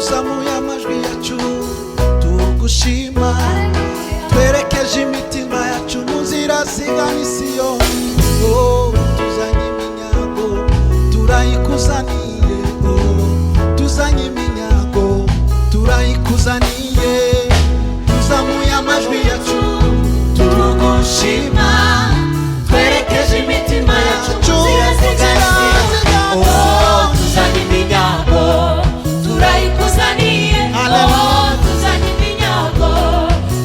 tuzamuye amajwi yacu tugushima, twerekeje imitima yacu mu nzira zigana i Siyoni. Oh, tuzanye iminyago turayikuzaniye, oh, tuzanye iminyago turayikuzaniye, tuzamuye amajwi yacu tugushima, twerekeje imitima yacu mu nzira zigana i Siyoni. Oh, tuzanye iminyago turayikuzaniye, oh, tuzanye iminyago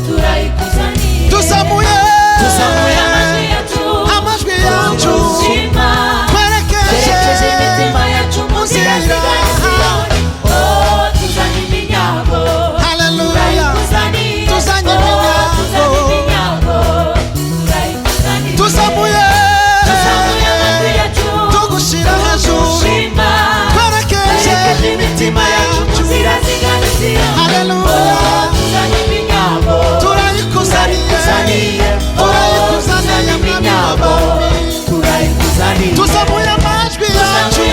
turayikuzaniye, tuzamuye amajwi yacu tugushima, twerekeje imitima yacu mu nzira zigana i Siyoni. Oh, tuzanye iminyago turayikuzaniye, tuzanye iminyago turayikuzaniye, tuzamuye amajwi yacu tugushira hejuru, twerekeje imitima yacu mu nzira zigana i Siyoni. Haleluya, tuzanye iminyago turayikuzaniye, turayikuzaniye iminyago turayikuzaniye, tuzamuye amajwi yacu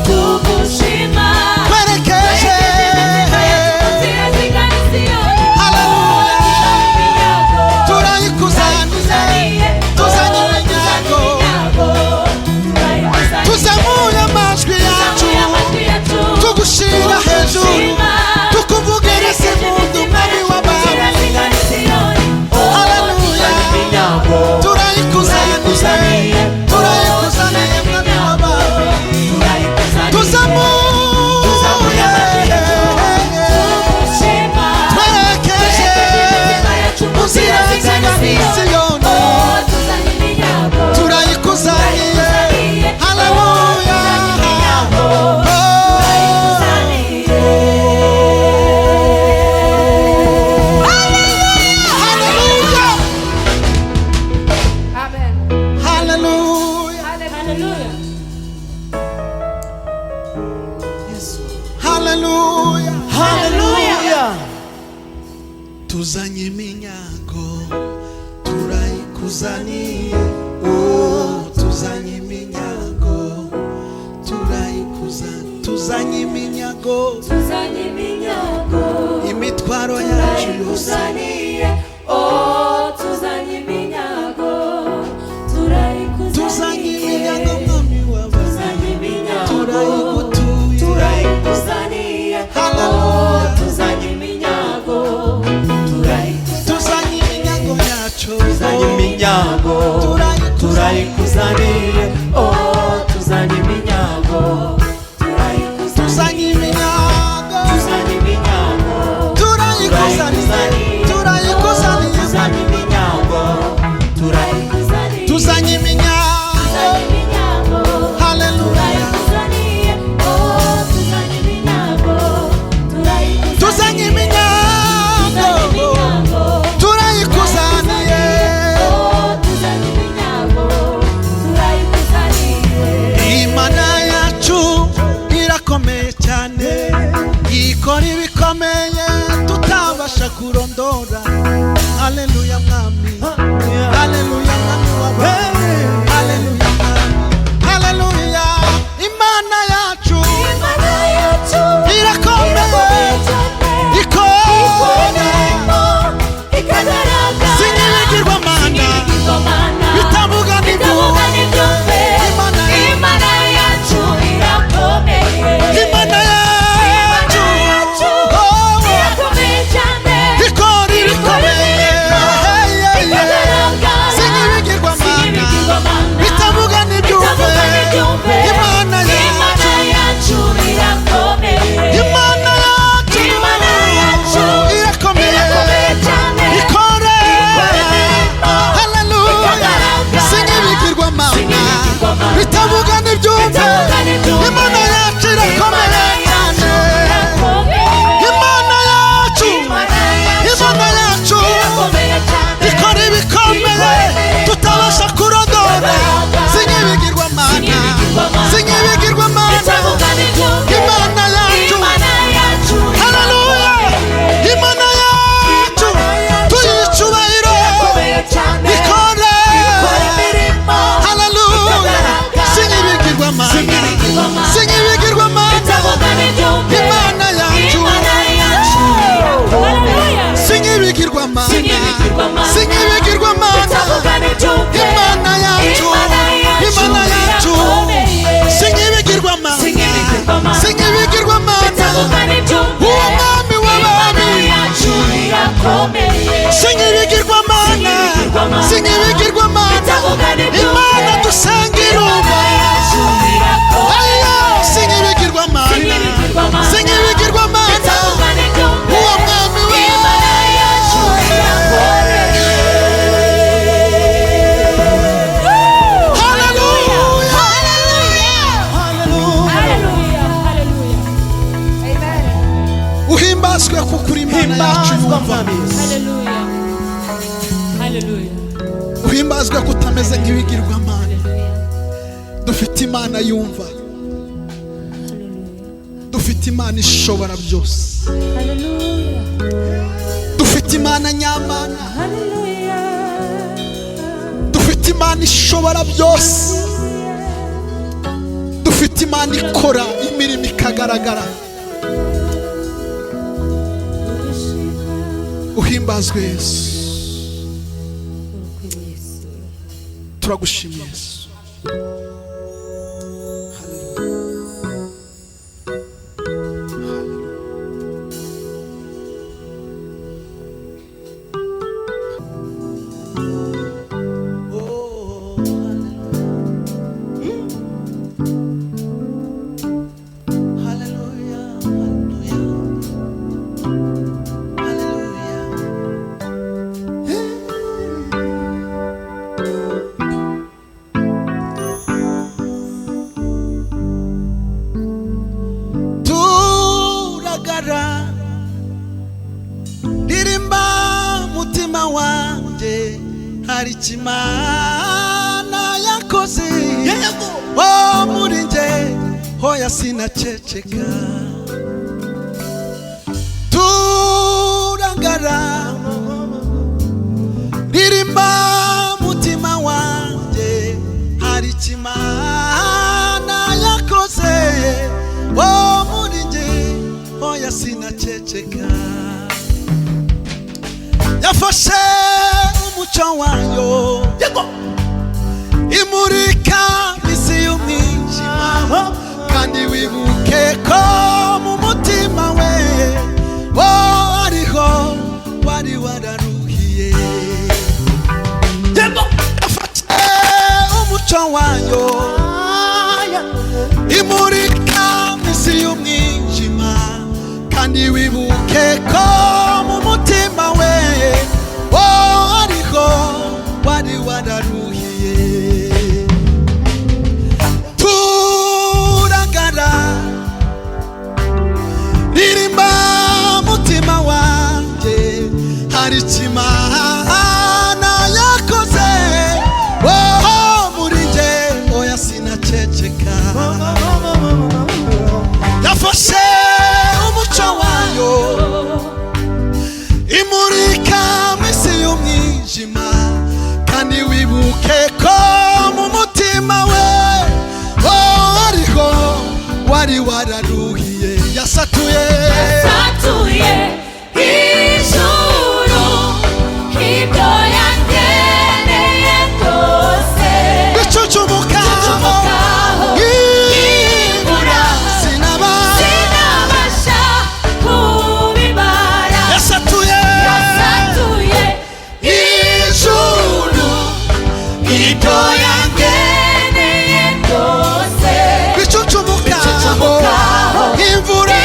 tugushima, twerekeje imitima yacu mu nzira zigana i Siyoni. Haleluya, turayikuzaniye, tuzanye iminyago, tuzamuye amajwi yacu tugushira hejuru, tukuvugiriza impundu mwami w'abami. Haleluya, turayikuzaniye, turayikuzaniye mwami w'abami, tuzamuye twerekeje mu nzira zigana i Siyoni, turayikuzaniye. Haleluya, haleluya, haleluya, tuzanye iminyago turayikuzaniye, oh, tuzanye iminyago turayikuzaniye, tuzanye iminyago, imitwaro yacu yose, oh, tuzanye iminyago tuzanye iminyago mwami w'abami, turayigutuye, turayikuzaniye, haleluya, tuzanye iminyago tuzanye iminyago yacu, tuzanye iminyago turayikuzaniye, oh, tuzanye iminyago tuzanye iminyago, tuzanye iminyago turayikuzaniye, turayikuzaniye, tuzanye iminyago turayikuzaniye, tuzanye iminyago, haleluya, oh, tuzanye iminyago tuzanye iminyago turayikuzaniye, Imana yacu irakomeye cyane, ikora ibikomeye tutabasha kurondora. Haleluya mwami, haleluya mwami w'abami, haleluya mwami, haleluya. Imana yacu irakomeye, ikora sinyibigirwamana, bitavuga n'ibyumve. Imana yacu Imana yacu, oh, ikora ibikomeye, sinyibigirwamana. ibigirwamana singibigirwamana bitavuga n'ibyumve uwo mwami Imana w'abami yacu irakomeye singibigirwamana singibigirwamana bitavuga n'ibyumve Imana dusangira uba ayo singibigirwamana singibigirwamana bitavuga n'ibyumve uwo mwami Imana yacu irakomeye. Hallelujah Hallelujah, hallelujah. Amen. uhimbazwe kuko uri Imana yacu yumva Hallelujah. Hallelujah. uhimbazwe kutameze nk'ibigirwamana Hallelujah. dufite Imana yumva Hallelujah. dufite Imana ishobora byose Hallelujah. dufite Imana nyamana Hallelujah. dufite Imana ishobora byose dufite Imana ikora imirimo ikagaragara uhimbazwe Yesu turagushimiye Yesu turagara ririmba mutima wanjye hari ikimana yakoze oh muri nje hoya sinaceceka turagara ririmba mutima wanjye hari ikimana yakoze oh muri nje hoya sinaceceka yafashe umucyo wayo imurika isi y'umwijima kandi wibuke ko mu mutima we ariho wari wararuhiye yafashe umucyo wayo imurika isi y'umwijima kandi wibuke ko mu mutima we ariho wari wararuhiye turagara ririmba mutima wanjye hari ikimana yakoze muri nje oya sinaceceka yafashe umucyo wayo imurika mwisi y'umwijima kandi wibuke ko mu mutima we ariho wari wararuhiye yasatuye ijuru ibyo yangeneye byose bicucumukaho imvura sinabasha kubibara yasatuye ijuru ibyo yangeneye byose bicucumukaho imvura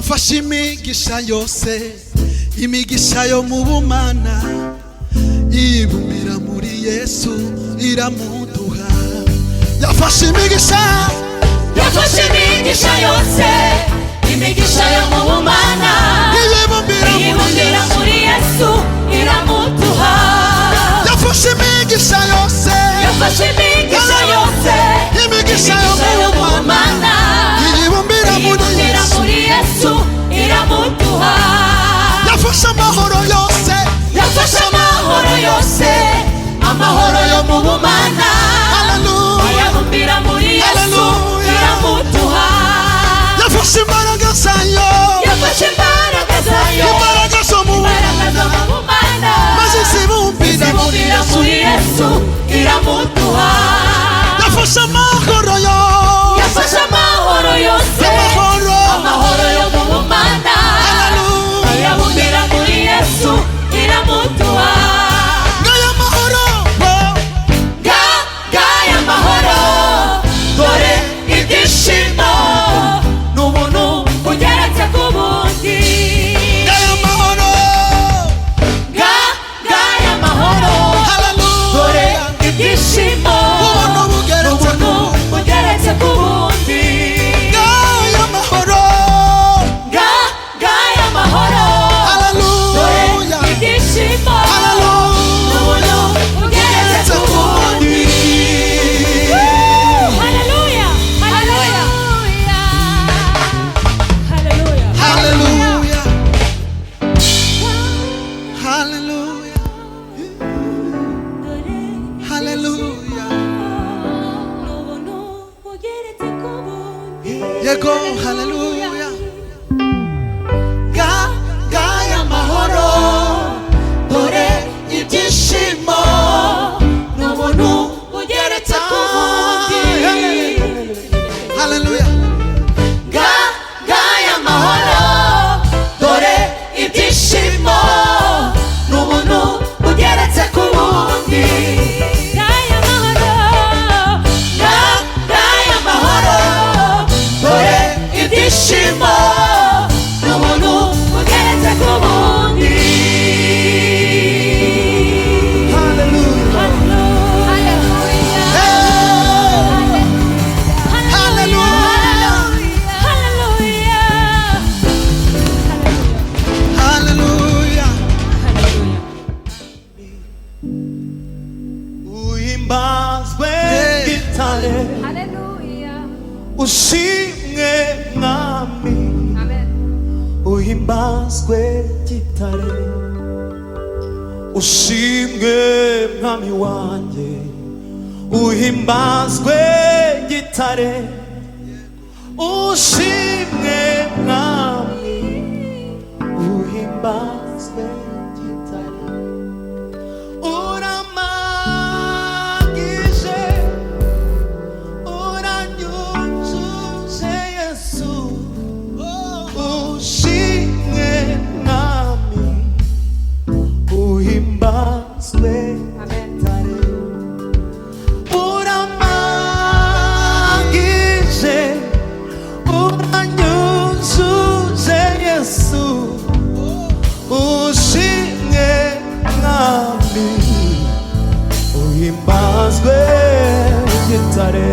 yafashe imigisha yose, imigisha yo mu bumana, yibumbira muri Yesu iramuduha. Yafashe imigisha yose, imigisha yo mu bumana, yibumbira muri Yesu iramuduha. Yafashe imigisha yose, imigisha yo mu bumana, yibumbira muri Yesu iramuduha. yafashe amahoro yose, amahoro yo mu bumana, haleluya, ayabumbira muri Yesu iramuduha. yafashe imbaraga zayo, imbaraga zo mu bumana, maze zibumbira muri Yesu iramuduha. yafashe amahoro yose, amahoro yo mu bumana, haleluya, ayabumbira muri Yesu iramuduha. ngaya mahoro, Gaya mahoro, dore ibyishimo n'ubuntu bugeretse ku bundi. ngaya mahoro, Gaya mahoro, dore haleluya, ibyishimo ubuntu bugeretse n'ubuntu bugeretse ku bundi. ngaya mahoro, Gaya mahoro, dore haleluya, ibyishimo haleluya, n'ubuntu bugeretse ku bundi. Hallelujah, hallelujah, hallelujah, haleluya, haleluya, haleluya, yego, haleluya, ngaya mahoro, dore ibyishimo n'ubuntu bugeretse ku bundi. haleluya, Gaya mahoro, dore ibyishimo n'ubuntu bugeretse ku bundi. Gaya mahoro, dore ibyishimo n'ubuntu bugeretse ku bundi. haleluya, haleluya, uhimbazwe gitare ushimwe mwami, uhimbazwe gitare ushimwe mwami wanjye, uhimbazwe gitare ushimwe mwami, uhimbazwe gitare uramagije, uranyujuje Yesu, ushimwe mwami, uhimbazwe gitare uramagije, uranyujuje Yesu, ushimwe mwami, uhimbazwe gitare.